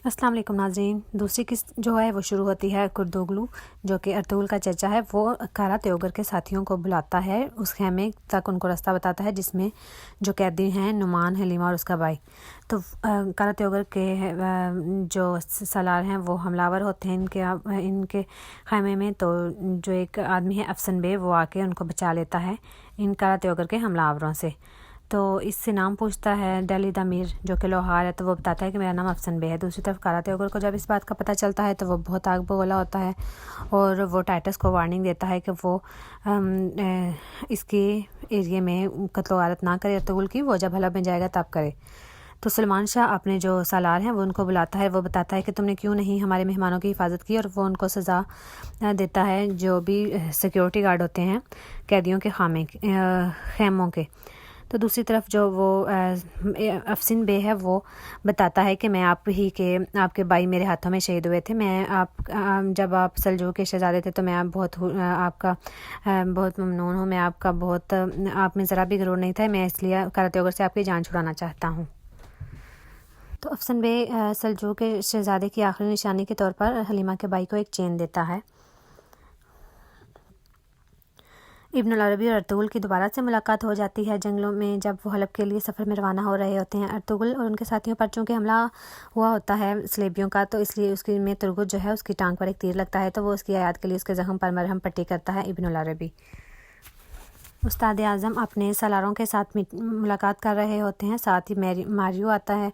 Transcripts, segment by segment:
अस्सलाम वालेकुम नाज़रीन। दूसरी किस्त जो है वो शुरू होती है कुर्दोगलू, जो कि अर्तुगरुल का चचा है। वो कारा त्योगर के साथियों को बुलाता है, उस खेमे तक उनको रास्ता बताता है जिसमें जो कैदी हैं नुमान, हलीमा और उसका भाई। तो कारा त्योगर के जो सालार हैं वो हमलावर होते हैं इनके खेमे में। तो जो एक आदमी है अफसन बे, वो आके उनको बचा लेता है इन कारा त्योगर के हमलावरों से। तो इससे नाम पूछता है दिल्ली द अमीर, जो कि लोहार है। तो वो बताता है कि मेरा नाम अफसन बे है। दूसरी तरफ कारा त्योगर को जब इस बात का पता चलता है तो वो बहुत आग बगोला होता है और वो टाइटस को वार्निंग देता है कि वो इसके एरिया में कत्ल गारत ना करे अर्तुगरुल की, वो जब हलब में जाएगा तब करे। तो सलमान शाह अपने जो सालार हैं वो उनको बुलाता है। वो बताता है कि तुमने क्यों नहीं हमारे मेहमानों की हिफाजत की, और वो उनको सज़ा देता है जो भी सिक्योरिटी गार्ड होते हैं कैदियों के खेमों के। तो दूसरी तरफ जो वो अफसिन बे है वो बताता है कि मैं आपके भाई मेरे हाथों में शहीद हुए थे। जब आप सल्जूक के शहजादे थे तो मैं आपका बहुत ममनून हूँ। मैं आपका बहुत आप में ज़रा भी गरूर नहीं था। मैं इसलिए कारा त्योगर से आपकी जान छुड़ाना चाहता हूँ। तो अफसन बे सल्जूक के शहजादे की आखिरी निशानी के तौर पर हलीमा के भाई को एक चेन देता है। इब्नुल अरबी और अर्तुगरुल की दोबारा से मुलाकात हो जाती है जंगलों में, जब वो हलब के लिए सफ़र में रवाना हो रहे होते हैं। अर्तुगरुल और उनके साथियों पर चूँकि हमला हुआ होता है सलेबियों का, तो इसलिए उसकी में तुरगुत जो है उसकी टांग पर एक तीर लगता है। तो वो उसकी याद के लिए उसके ज़ख्म पर मरहम पट्टी करता है इब्नुल अरबी। उस्ताद आज़म अपने सालारों के साथ मुलाकात कर रहे होते हैं। साथ ही मारियो आता है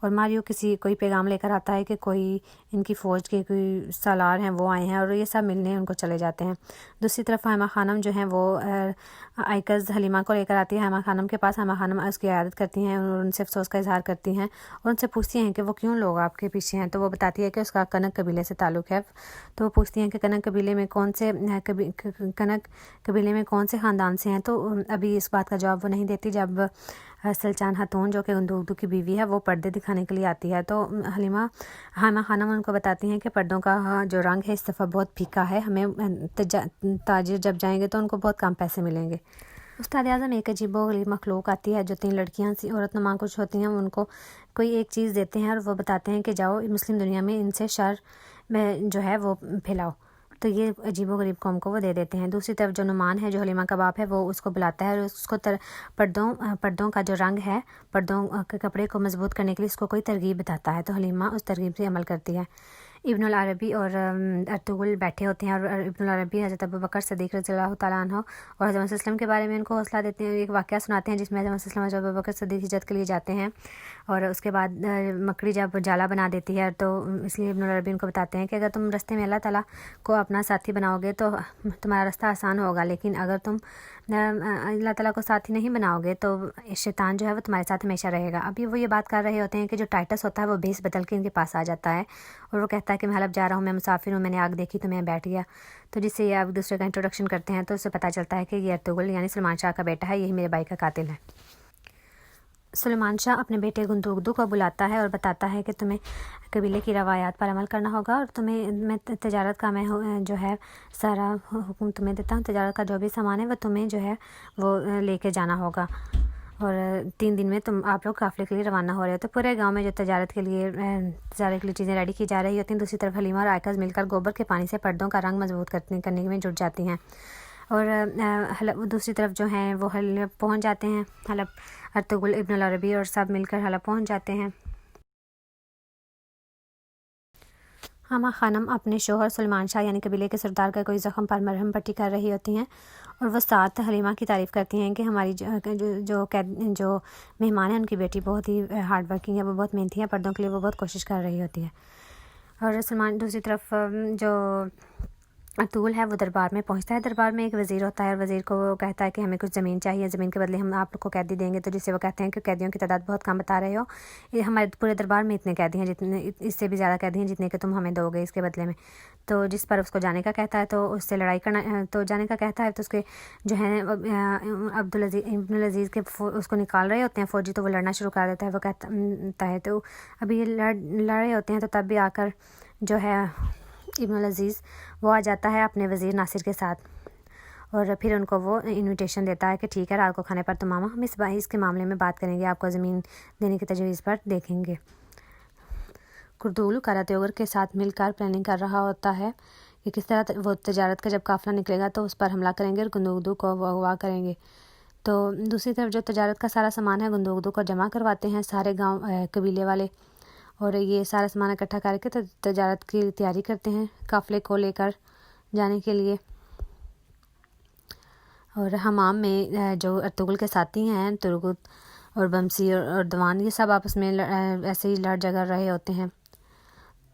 और मारियो कोई पैगाम लेकर आता है कि कोई इनकी फ़ौज के कोई सालार हैं वो आए हैं, और ये सब मिलने उनको चले जाते हैं। दूसरी तरफ हैमा खानम जो हैं वो आइकज़ हलीमा को लेकर आती है हैमा खानम के पास। हैमा खानम उसकी इयादत करती हैं और उनसे अफसोस का इजहार करती हैं और उनसे पूछती हैं कि वो क्यों लोग आपके पीछे हैं। तो वो बताती है कि उसका कनक कबीले से ताल्लुक़ है। तो वो पूछती हैं कि कनक कबीले में कौन से ख़ानदान से हैं। तो अभी इस बात का जवाब वो नहीं देती। जब सल्चान खातून जो कि उर्दू की बीवी है वो पर्दे दिखाने के लिए आती है, तो हैमा खानम उनको बताती हैं कि पर्दों का जो रंग है इस दफ़ा बहुत फीका है। हमें ताजिर जब जाएंगे तो उनको बहुत कम पैसे मिलेंगे। उस्ताद आज़म एक अजीबोगरीब मखलूक आती है जो 3 लड़कियां सी औरत नुमा कुछ होती हैं। उनको कोई एक चीज़ देते हैं और वो बताते हैं कि जाओ मुस्लिम दुनिया में इनसे शर में जो है वो फैलाओ। तो ये अजीबोगरीब कौम को वो दे देते हैं। दूसरी तरफ जो नुमान है जो हलीमा का बाप है वो उसको बुलाता है और उसको पर्दों का जो रंग है, पर्दों के कपड़े को मजबूत करने के लिए उसको कोई तरगीब बताता है। तो हलीमा उस तरगीब से अमल करती है। इब्नुल अरबी और अर्तुगरुल बैठे होते हैं और इब्नुल अरबी हज़रत अबू बकर सिद्दीक़ रज़ियल्लाहु तआला अन्हु और हज़रत वसल्लम के बारे में उनको हौसला देते हैं। एक वाक़या सुनाते हैं जिसमें हज़रत वसल्लम अबू बकर सिद्दीक़ हिजरत के लिए जाते हैं और उसके बाद मकड़ी जब जाला बना देती है, तो इसलिए इब्नुल अरबी उनको बताते हैं कि अगर तुम रास्ते में अल्लाह ताला को अपना साथी बनाओगे तो तुम्हारा रास्ता आसान होगा, लेकिन अगर तुम अल्लाह ताला को साथी नहीं बनाओगे तो शैतान जो है वो तुम्हारे साथ हमेशा रहेगा। अभी वो ये बात कर रहे होते हैं कि जो टाइटस होता है वो भेस बदल के इनके पास आ जाता है और वो कहता है कि मैं हलब जा रहा हूँ, मैं मुसाफिर हूँ, मैंने आग देखी तो मैं बैठ गया। तो जिससे ये आप दूसरे का इंट्रोडक्शन करते हैं तो उससे पता चलता है कि ये अर्तुगरुल यानी सलमान शाह का बेटा है, यही मेरे भाई का कातिल है। सलमान शाह अपने बेटे गुंदुगदू को बुलाता है और बताता है कि तुम्हें कबीले की रवायात पर अमल करना होगा और मैं तजारत का जो है सारा हुक्म तुम्हें देता हूँ। तजारत का जो भी सामान है वो तुम्हें जो है वो लेके जाना होगा और 3 दिन में आप लोग काफ़िले के लिए रवाना हो रहे हो। तो पूरे गांव में जो तजारत के लिए चीज़ें रेडी की जा रही होती हैं। दूसरी तरफ हलीमा और आइकज़ मिलकर गोबर के पानी से पर्दों का रंग मजबूत करने में जुट जाती हैं और दूसरी तरफ जो हैं वो हलब पहुँच जाते हैं। हलब अर्तुगरुल, इब्नुल अरबी और सब मिलकर हलब पहुँच जाते हैं। हैमा खानम अपने शोहर सलमान शाह यानी कबीले के सरदार का कोई ज़ख्म पर मरहम पट्टी कर रही होती हैं और वो साथ हलीमा की तारीफ़ करती हैं कि हमारी जो मेहमान है उनकी बेटी बहुत ही हार्ड वर्किंग है, वो बहुत मेहनती है, पर्दों के लिए वो बहुत कोशिश कर रही होती है। और दूसरी तरफ जो अर्तुगरुल है वो दरबार में पहुंचता है। दरबार में एक वज़ीर होता है और वज़ीर को वो कहता है कि हमें कुछ ज़मीन चाहिए, ज़मीन के बदले हम आप लोग को कैदी देंगे। तो जिससे वो कहते हैं कि कैदियों की तादाद बहुत कम बता रहे हो, ये हमारे पूरे दरबार में इतने कैदी हैं जितने इससे भी ज़्यादा कैदी हैं जितने कि तुम हमें दोगे इसके बदले में। तो जिस पर उसको जाने का कहता है तो उससे लड़ाई करना तो जाने का कहता है। तो उसके जो है इब्नुल अज़ीज़ के उसको निकाल रहे होते हैं फ़ौजी, तो वो लड़ना शुरू कर देता है। वो कहता है तो अभी ये लड़ रहे होते हैं तो तब भी आकर जो है इब्नुल अज़ीज़ वो आ जाता है अपने वज़ीर नासिर के साथ और फिर उनको वो इनविटेशन देता है कि ठीक है रात को खाने पर तो मामा हम इसके मामले में बात करेंगे, आपको ज़मीन देने की तजवीज़ पर देखेंगे। ارطغرل قراتیوگر کے ساتھ مل کر پلاننگ کر رہا ہوتا ہے کہ کس طرح وہ تجارت کا جب قافلہ نکلے گا تو اس پر حملہ کریں گے اور گندوگدو کو اغوا کریں گے۔ تو دوسری طرف جو تجارت کا سارا سامان ہے گندوگدو کو جمع کرواتے ہیں سارے گاؤں قبیلے والے، اور یہ سارا سامان اکٹھا کر کے تجارت کی تیاری کرتے ہیں قافلے کو لے کر جانے کے لیے۔ اور حمام میں جو ارطغرل کے ساتھی ہیں ترگت اور بمسی اور دوان، یہ سب آپس میں ایسے ہی لڑ جھگڑ رہے ہوتے ہیں۔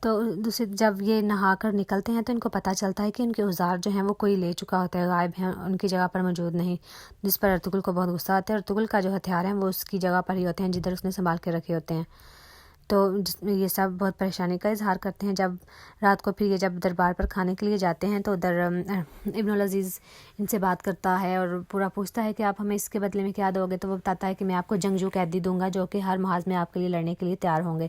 تو دوسری جب یہ نہا کر نکلتے ہیں تو ان کو پتہ چلتا ہے کہ ان کے اوزار جو ہیں وہ کوئی لے چکا ہوتا ہے، غائب ہیں، ان کی جگہ پر موجود نہیں، جس پر ارطغرل کو بہت غصہ آتا ہے۔ ارطغرل کا جو ہتھیار ہیں وہ اس کی جگہ پر ہی ہوتے ہیں جدھر اس نے سنبھال کے رکھے ہوتے ہیں۔ تو یہ سب بہت پریشانی کا اظہار کرتے ہیں۔ جب رات کو پھر یہ جب دربار پر کھانے کے لیے جاتے ہیں تو ادھر ابن العزیز ان سے بات کرتا ہے اور پورا پوچھتا ہے کہ آپ ہمیں اس کے بدلے میں کیا دو گے، تو وہ بتاتا ہے کہ میں آپ کو جنگجو قیدی دوں گا جو کہ ہر محاذ میں آپ کے لیے لڑنے کے لیے تیار ہوں گے۔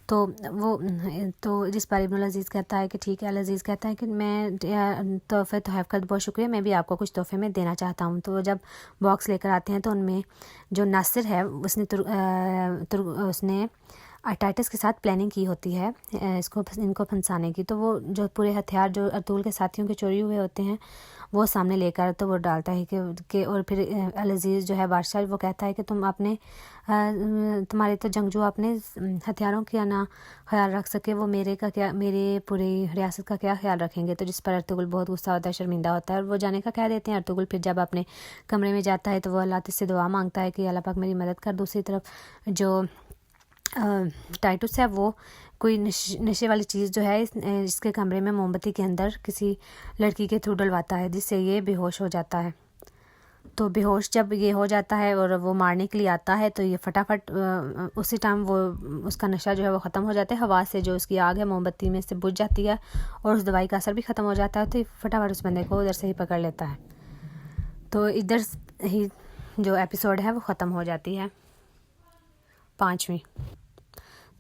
تو جس پر ابن العزیز کہتا ہے کہ ٹھیک ہے۔ العزیز کہتا ہے کہ میں تحائف کا بہت شکریہ، میں بھی آپ کو کچھ تحفے میں دینا چاہتا ہوں۔ تو وہ جب باکس لے کر آتے ہیں تو ان میں جو ناصر ہے اس نے ٹائٹس کے ساتھ پلاننگ کی ہوتی ہے ان کو پھنسانے کی، تو وہ جو پورے ہتھیار جو ارطغرل کے ساتھیوں کے چوری ہوئے ہوتے ہیں وہ سامنے لے کر تو وہ ڈالتا ہے کہ اور پھر العزیز جو ہے بادشاہ وہ کہتا ہے کہ تمہارے تو جنگجو اپنے ہتھیاروں کا نہ خیال رکھ سکے، وہ میرے پوری ریاست کا کیا خیال رکھیں گے۔ تو جس پر ارطغرل بہت غصہ ہوتا ہے، شرمندہ ہوتا ہے اور وہ جانے کا کہہ دیتے ہیں۔ ارطغرل پھر جب اپنے کمرے میں جاتا ہے تو وہ اللہ سے دعا مانگتا ہے کہ اللہ پاک میری مدد کر۔ دوسری طرف جو ٹائٹس ہے وہ کوئی نشے والی چیز جو ہے اس کے کمرے میں موم بتی کے اندر کسی لڑکی کے تھرو ڈلواتا ہے جس سے یہ بے ہوش ہو جاتا ہے۔ تو بے ہوش جب یہ ہو جاتا ہے اور وہ مارنے کے لیے آتا ہے تو یہ فٹافٹ اسی ٹائم وہ اس کا نشہ جو ہے وہ ختم ہو جاتا ہے، ہوا سے جو اس کی آگ ہے موم بتی میں سے بجھ جاتی ہے اور اس دوائی کا اثر بھی ختم ہو جاتا ہے، تو یہ فٹافٹ اس بندے کو ادھر سے ہی پکڑ لیتا ہے۔ تو ادھر ہی جو ایپیسوڈ ہے وہ ختم ہو جاتی ہے 5ویں۔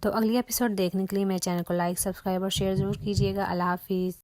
تو اگلی ایپیسوڈ دیکھنے کے لیے میرے چینل کو لائک، سبسکرائب اور شیئر ضرور کیجیے گا۔ اللہ حافظ۔